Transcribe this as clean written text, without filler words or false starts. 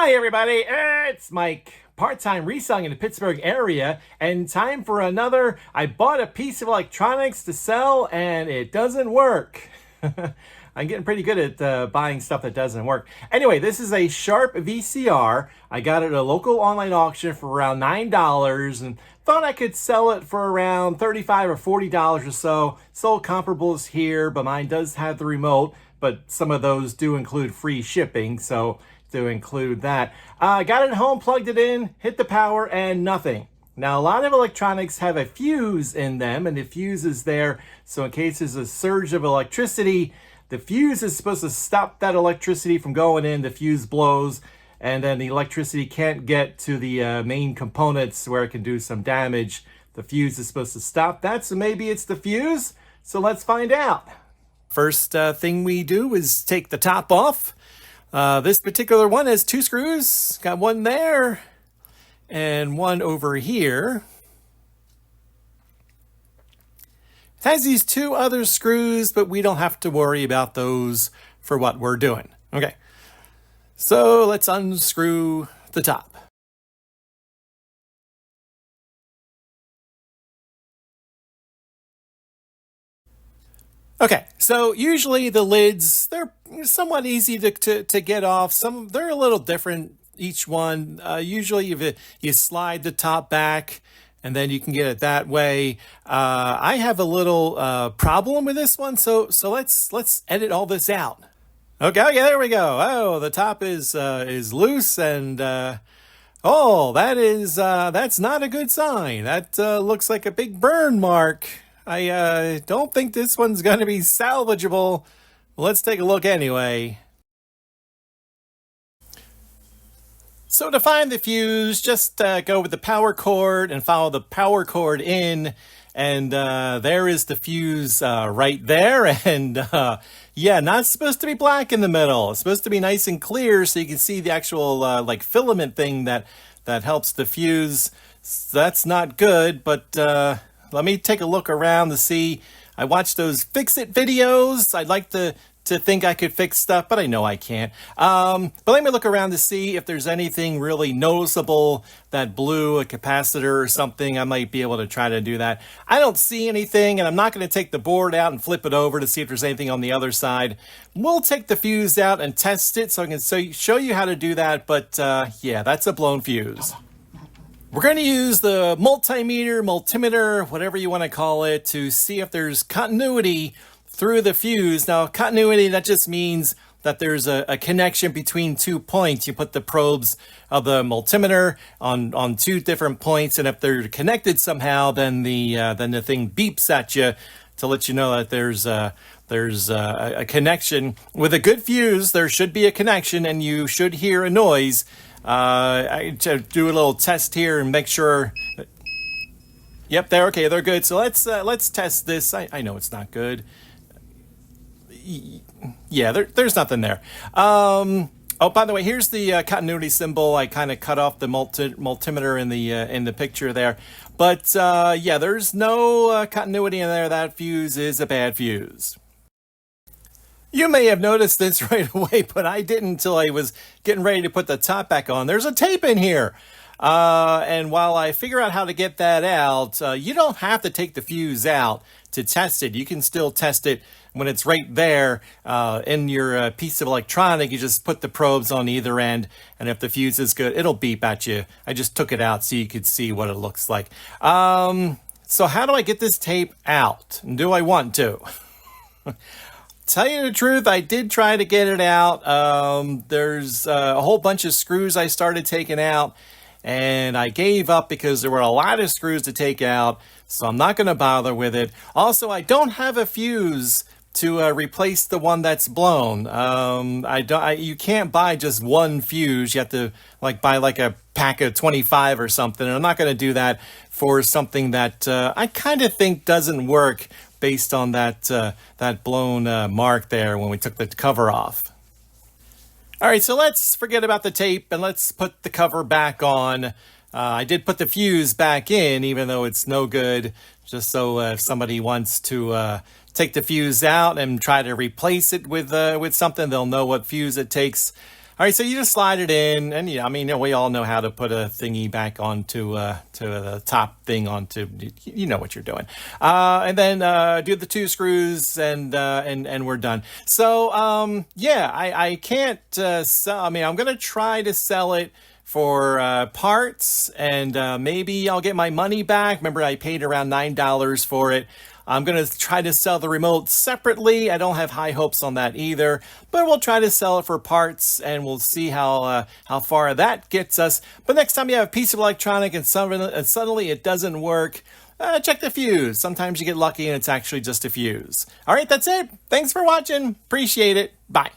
Hi everybody, it's Mike, part-time reselling in the Pittsburgh area, and time for another. I bought a piece of electronics to sell and it doesn't work. I'm getting pretty good at buying stuff that doesn't work. Anyway, this is a Sharp VCR. I got it at a local online auction for around $9 and thought I could sell it for around $35 or $40 or so. Sold comparables here, but mine does have the remote, but some of those do include free shipping, so to include that. Got it home, plugged it in, hit the power, and nothing. Now, a lot of electronics have a fuse in them, and the fuse is there, so in case there's a surge of electricity, the fuse is supposed to stop that electricity from going in, the fuse blows, and then the electricity can't get to the main components where it can do some damage. The fuse is supposed to stop that, so maybe it's the fuse, so let's find out. First thing we do is take the top off. This particular one has two screws. Got one there and one over here. It has these two other screws, but we don't have to worry about those for what we're doing. Okay, so let's unscrew the top. Okay, so usually the lids, they're somewhat easy to get off. They're a little different, each one. Usually you slide the top back and then you can get it that way. I have a little problem with this one, so let's edit all this out. Okay, there we go. Oh, the top is loose, and that's not a good sign. That looks like a big burn mark. I don't think this one's going to be salvageable. Let's take a look anyway. So to find the fuse, just go with the power cord and follow the power cord in. And there is the fuse right there. And yeah, not supposed to be black in the middle. It's supposed to be nice and clear so you can see the actual like filament thing that helps the fuse. So that's not good, but let me take a look around to see. I watched those fix-it videos. I'd like to think I could fix stuff, but I know I can't. But let me look around to see if there's anything really noticeable that blew, a capacitor or something. I might be able to try to do that. I don't see anything, and I'm not going to take the board out and flip it over to see if there's anything on the other side. We'll take the fuse out and test it so I can show you how to do that, but yeah, that's a blown fuse. We're going to use the multimeter, whatever you want to call it, to see if there's continuity through the fuse. Now, continuity, that just means that there's a connection between 2 points. You put the probes of the multimeter on two different points, and if they're connected somehow, then the thing beeps at you to let you know that there's a connection. With a good fuse, there should be a connection, and you should hear a noise. I do a little test here and make sure. Yep, they're good. So let's test this. I know it's not good. Yeah, there's nothing there. Oh, by the way, here's the continuity symbol. I kind of cut off the multimeter in the picture there, but yeah, there's no continuity in there. That fuse is a bad fuse. You may have noticed this right away, but I didn't until I was getting ready to put the top back on. There's a tape in here. And while I figure out how to get that out, you don't have to take the fuse out to test it. You can still test it when it's right there in your piece of electronic. You just put the probes on either end, and if the fuse is good, it'll beep at you. I just took it out so you could see what it looks like. So how do I get this tape out? Do I want to? Tell you the truth, I did try to get it out. There's a whole bunch of screws I started taking out, and I gave up because there were a lot of screws to take out, so I'm not going to bother with it. Also, I don't have a fuse to replace the one that's blown. You can't buy just one fuse. You have to buy a pack of 25 or something, and I'm not going to do that for something that I kind of think doesn't work based on that blown mark there when we took the cover off. All right, so let's forget about the tape and let's put the cover back on. I did put the fuse back in, even though it's no good, just so if somebody wants to take the fuse out and try to replace it with something, they'll know what fuse it takes. All right, so you just slide it in, and I mean, we all know how to put a thingy back onto to the top thing onto. You know what you're doing, and then do the 2 screws, and we're done. So yeah, I can't sell. I mean, I'm gonna try to sell it for parts, and maybe I'll get my money back. Remember, I paid around $9 for it. I'm going to try to sell the remote separately. I don't have high hopes on that either, but we'll try to sell it for parts, and we'll see how far that gets us. But next time you have a piece of electronic and suddenly it doesn't work, check the fuse. Sometimes you get lucky and it's actually just a fuse. All right, that's it. Thanks for watching. Appreciate it. Bye.